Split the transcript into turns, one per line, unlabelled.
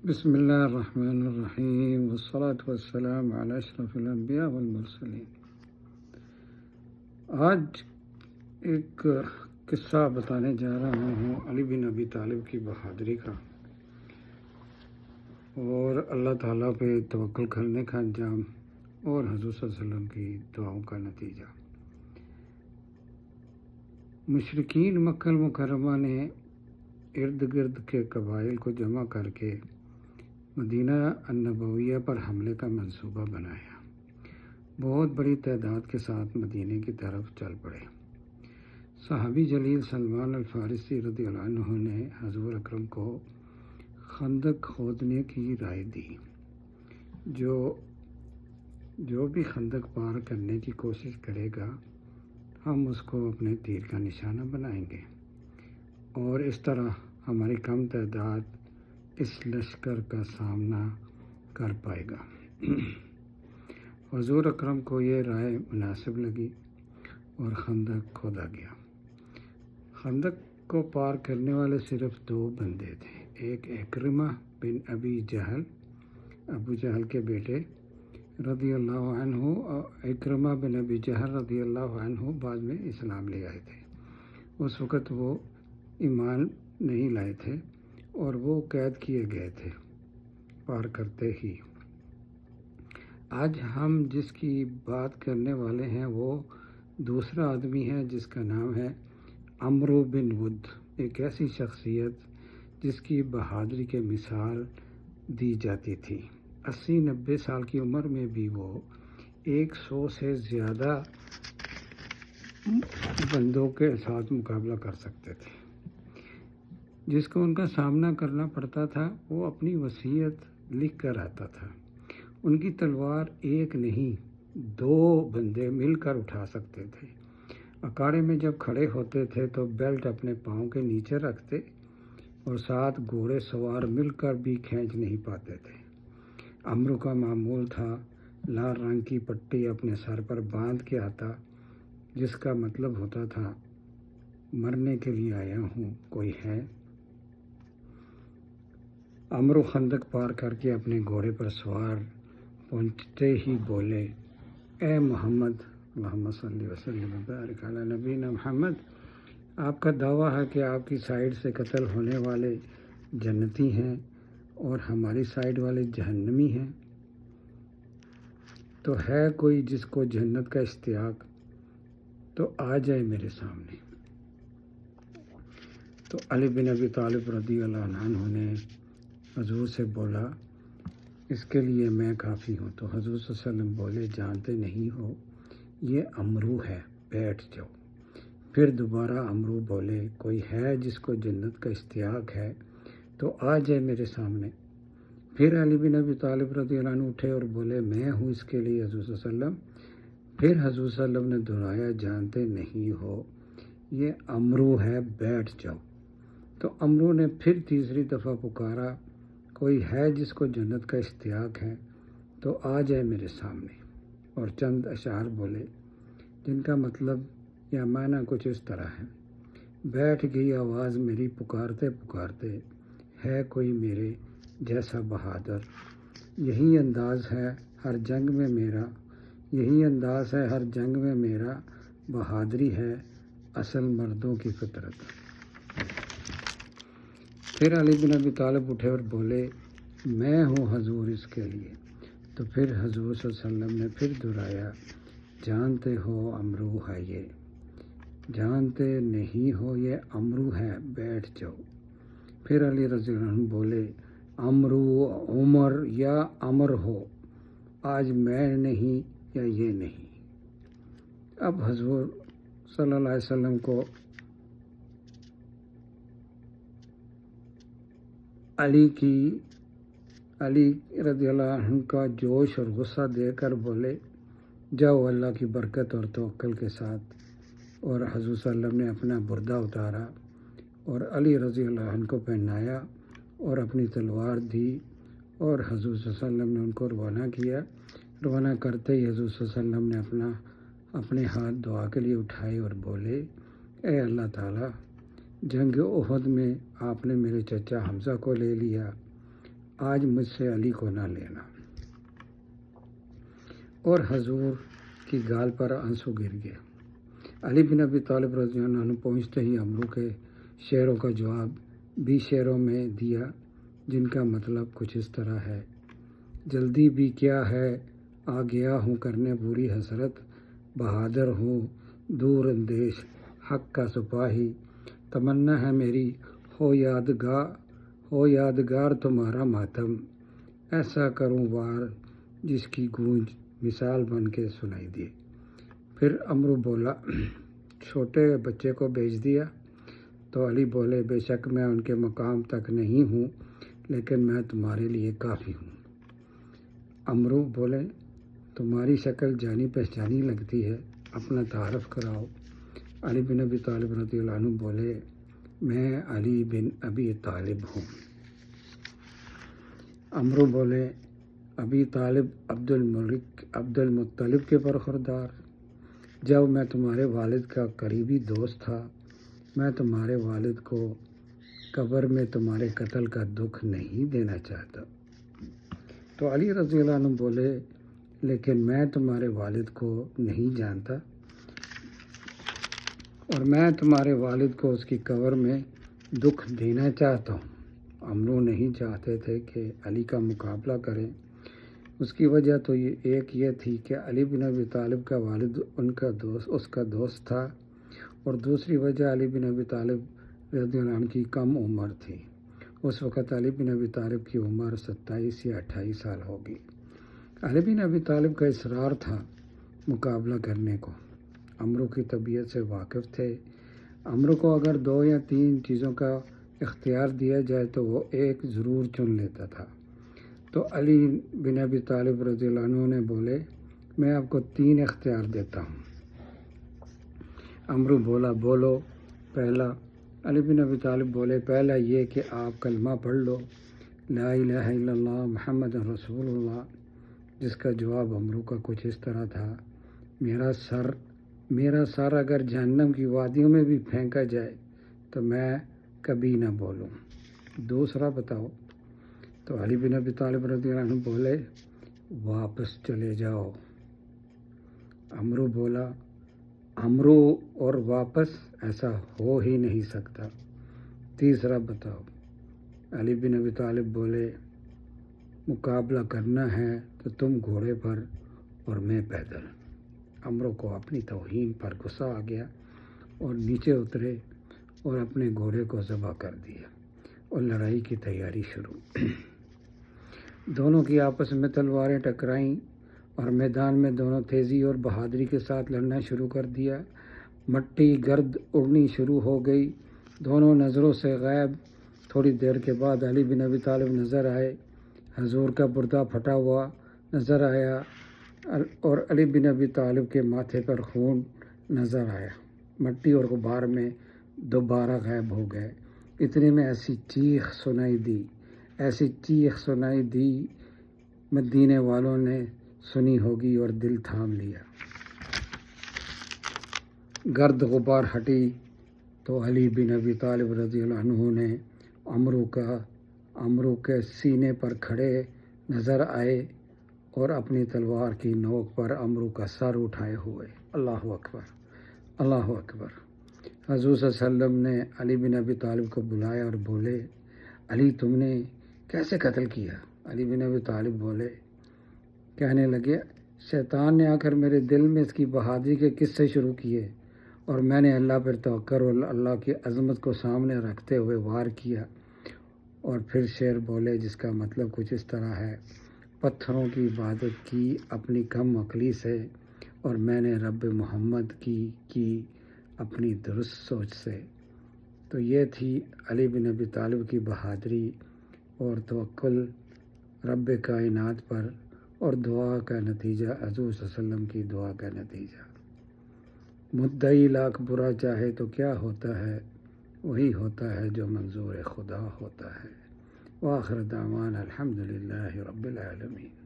بسم اللہ الرحمن الرحیم والصلاة والسلام علی اشرف الانبیاء والمرسلین۔ آج ایک قصہ بتانے جا رہا ہوں علی بن ابی طالب کی بہادری کا اور اللہ تعالیٰ پہ توکل کرنے کا انجام اور حضور صلی اللہ علیہ وسلم کی دعاؤں کا نتیجہ۔ مشرکین مکہ المکرمہ نے ارد گرد کے قبائل کو جمع کر کے مدینہ النبویہ پر حملے کا منصوبہ بنایا۔ بہت بڑی تعداد کے ساتھ مدینے کی طرف چل پڑے۔ صحابی جلیل سلمان الفارسی رضی اللہ عنہ نے حضور اکرم کو خندق کھودنے کی رائے دی۔ جو بھی خندق پار کرنے کی کوشش کرے گا ہم اس کو اپنے تیر کا نشانہ بنائیں گے اور اس طرح ہماری کم تعداد اس لشکر کا سامنا کر پائے گا۔ حضور اکرم کو یہ رائے مناسب لگی اور خندق کھودا گیا۔ خندق کو پار کرنے والے صرف دو بندے تھے، ایک اکرمہ بن ابی جہل، ابو جہل کے بیٹے رضی اللہ عنہ، اور اکرمہ بن ابی جہل رضی اللہ عنہ بعد میں اسلام لے آئے تھے۔ اس وقت وہ ایمان نہیں لائے تھے اور وہ قید کیے گئے تھے پار کرتے ہی۔ آج ہم جس کی بات کرنے والے ہیں وہ دوسرا آدمی ہے جس کا نام ہے عمرو بن ود، ایک ایسی شخصیت جس کی بہادری کے مثال دی جاتی تھی۔ 80-90 سال کی عمر میں بھی وہ 100 سے زیادہ بندوں کے ساتھ مقابلہ کر سکتے تھے۔ جس کو ان کا سامنا کرنا پڑتا تھا وہ اپنی وصیت لکھ کر آتا تھا۔ ان کی تلوار ایک نہیں 2 بندے مل کر اٹھا سکتے تھے۔ اکھاڑے میں جب کھڑے ہوتے تھے تو بیلٹ اپنے پاؤں کے نیچے رکھتے اور 7 گھوڑے سوار مل کر بھی کھینچ نہیں پاتے تھے۔ عمرو کا معمول تھا لال رنگ کی پٹی اپنے سر پر باندھ کے آتا، جس کا مطلب ہوتا تھا مرنے کے لیے آیا ہوں، کوئی ہے؟ عمرو خندق پار کر کے اپنے گھوڑے پر سوار پہنچتے ہی بولے، اے محمد، اللہم صلی وسلم وبارک علی نبینا محمد، آپ کا دعویٰ ہے کہ آپ کی سائیڈ سے قتل ہونے والے جنتی ہیں اور ہماری سائیڈ والے جہنمی ہیں، تو ہے کوئی جس کو جنت کا اشتیاق؟ تو آ جائے میرے سامنے۔ تو علی بن ابی طالب رضی اللہ عنہ نے حضور سے بولا، اس کے لیے میں کافی ہوں۔ تو حضور صلی اللہ علیہ وسلم بولے، جانتے نہیں ہو یہ عمرو ہے، بیٹھ جاؤ۔ پھر دوبارہ عمرو بولے، کوئی ہے جس کو جنت کا اشتیاق ہے تو آ جائے میرے سامنے۔ پھر علی بن ابی طالب رضی اللہ عنہ اٹھے اور بولے، میں ہوں اس کے لیے حضور صلی اللہ علیہ وسلم۔ پھر حضور صلی اللہ علیہ وسلم نے دہرایا، جانتے نہیں ہو یہ عمرو ہے، بیٹھ جاؤ۔ تو عمرو نے پھر تیسری دفعہ پکارا، کوئی ہے جس کو جنت کا اشتیاق ہے تو آ جائے میرے سامنے، اور چند اشعار بولے جن کا مطلب یا معنی کچھ اس طرح ہے، بیٹھ گئی آواز میری پکارتے پکارتے، ہے کوئی میرے جیسا بہادر، یہی انداز ہے ہر جنگ میں میرا، یہی انداز ہے ہر جنگ میں میرا، بہادری ہے اصل مردوں کی فطرت۔ پھر علی بن ابی طالب اٹھے اور بولے، میں ہوں حضور اس کے لیے۔ تو پھر حضور صلی اللہ علیہ وسلم نے پھر دہرایا، جانتے ہو عمرو ہے یہ، جانتے نہیں ہو یہ عمرو ہے، بیٹھ جاؤ۔ پھر علی رضی اللہ عنہ بولے، عمرو عمر یا عمر ہو، آج میں نہیں یا یہ نہیں۔ اب حضور صلی اللہ علیہ وسلم کو علی رضی اللہ عنہ کا جوش اور غصہ دے کر بولے، جاؤ اللہ کی برکت اور توکل کے ساتھ۔ اور حضور صلی اللہ علیہ وسلم نے اپنا بردہ اتارا اور علی رضی اللہ عنہ کو پہنایا اور اپنی تلوار دی، اور حضور صلی اللہ علیہ وسلم نے ان کو روانہ کیا۔ روانہ کرتے ہی حضور صلی اللہ علیہ وسلم نے اپنے ہاتھ دعا کے لیے اٹھائے اور بولے، اے اللہ تعالیٰ، جنگ احد میں آپ نے میرے چچا حمزہ کو لے لیا آج مجھ سے علی کو نہ لینا۔ اور حضور کی گال پر آنسو گر گئے۔ علی بن ابی طالب رضی اللہ عنہ پہنچتے ہی عمرو کے شعروں کا جواب 20 شعروں میں دیا، جن کا مطلب کچھ اس طرح ہے: جلدی بھی کیا ہے، آ گیا ہوں کرنے پوری حسرت، بہادر ہوں دور اندیش حق کا سپاہی، تمنا ہے میری ہو یادگار تمہارا ماتم، ایسا کروں وار جس کی گونج مثال بن کے سنائی دے۔ پھر عمرو بولا، چھوٹے بچے کو بھیج دیا؟ تو علی بولے، بے شک میں ان کے مقام تک نہیں ہوں، لیکن میں تمہارے لیے کافی ہوں۔ عمرو بولے، تمہاری شکل جانی پہچانی لگتی ہے، اپنا تعارف کراؤ۔ علی بن ابی طالب رضی اللہ عنہ بولے، میں علی بن ابی طالب ہوں۔ عمرو بولے، ابی طالب عبد المطلب کے برخوردار؟ جب میں تمہارے والد کا قریبی دوست تھا، میں تمہارے والد کو قبر میں تمہارے قتل کا دکھ نہیں دینا چاہتا۔ تو علی رضی اللہ عنہ بولے، لیکن میں تمہارے والد کو نہیں جانتا، اور میں تمہارے والد کو اس کی قبر میں دکھ دینا چاہتا ہوں۔ عمرو نہیں چاہتے تھے کہ علی کا مقابلہ کریں۔ اس کی وجہ تو یہ تھی کہ علی بن ابی طالب کا والد اس کا دوست تھا، اور دوسری وجہ علی بن ابی طالب رضی اللہ عنہ کی کم عمر تھی۔ اس وقت علی بن ابی طالب کی عمر 27 یا 28 سال ہوگی۔ علی بن ابی طالب کا اصرار تھا مقابلہ کرنے کو۔ عمرو کی طبیعت سے واقف تھے۔ عمرو کو اگر 2 یا 3 چیزوں کا اختیار دیا جائے تو وہ ایک ضرور چن لیتا تھا۔ تو علی بن ابی طالب رضی اللہ عنہ نے بولے، میں آپ کو 3 اختیار دیتا ہوں۔ عمرو بولا، بولو۔ پہلا، علی بن ابی طالب بولے، پہلا یہ کہ آپ کلمہ پڑھ لو، لا الہ الا اللہ محمد رسول اللہ، جس کا جواب عمرو کا کچھ اس طرح تھا، میرا سر اگر جہنم کی وادیوں میں بھی پھینکا جائے تو میں کبھی نہ بولوں۔ دوسرا بتاؤ؟ تو علی بن ابی طالب رضی اللہ عنہ بولے، واپس چلے جاؤ۔ عمرو بولا، عمرو اور واپس؟ ایسا ہو ہی نہیں سکتا۔ تیسرا بتاؤ؟ علی بن ابی طالب بولے، مقابلہ کرنا ہے تو تم گھوڑے پر اور میں پیدل۔ عمرو کو اپنی توہین پر غصہ آ گیا اور نیچے اترے اور اپنے گھوڑے کو ذبح کر دیا، اور لڑائی کی تیاری شروع۔ دونوں کی آپس میں تلواریں ٹکرائیں اور میدان میں دونوں تیزی اور بہادری کے ساتھ لڑنا شروع کر دیا۔ مٹی گرد اڑنی شروع ہو گئی، دونوں نظروں سے غائب۔ تھوڑی دیر کے بعد علی بن ابی طالب نظر آئے، حضور کا بردہ پھٹا ہوا نظر آیا، اور علی بن ابی طالب کے ماتھے پر خون نظر آیا۔ مٹی اور غبار میں دوبارہ غائب ہو گئے۔ اتنے میں ایسی چیخ سنائی دی، مدینے والوں نے سنی ہوگی اور دل تھام لیا۔ گرد غبار ہٹی تو علی بن ابی طالب رضی اللہ عنہ نے عمرو کے سینے پر کھڑے نظر آئے اور اپنی تلوار کی نوک پر عمرو کا سر اٹھائے ہوئے۔ اللہ اکبر، اللہ اکبر۔ حضور صلی اللہ علیہ وسلم نے علی بن ابی طالب کو بلایا اور بولے، علی تم نے کیسے قتل کیا؟ علی بن ابی طالب بولے، کہنے لگے، شیطان نے آ کر میرے دل میں اس کی بہادری کے قصے شروع کیے، اور میں نے اللہ پر توکل اور اللہ کی عظمت کو سامنے رکھتے ہوئے وار کیا۔ اور پھر شعر بولے جس کا مطلب کچھ اس طرح ہے، پتھروں کی عبادت کی اپنی کم عقلی سے، اور میں نے رب محمد کی اپنی درست سوچ سے۔ تو یہ تھی علی بن ابی طالب کی بہادری اور توکل رب کائنات پر، اور دعا کا نتیجہ، حضور صلی اللہ علیہ وسلم کی دعا کا نتیجہ۔ مدعی لاکھ برا چاہے تو کیا ہوتا ہے، وہی ہوتا ہے جو منظور خدا ہوتا ہے۔ وآخر دعوانا الحمدللہ رب العالمین۔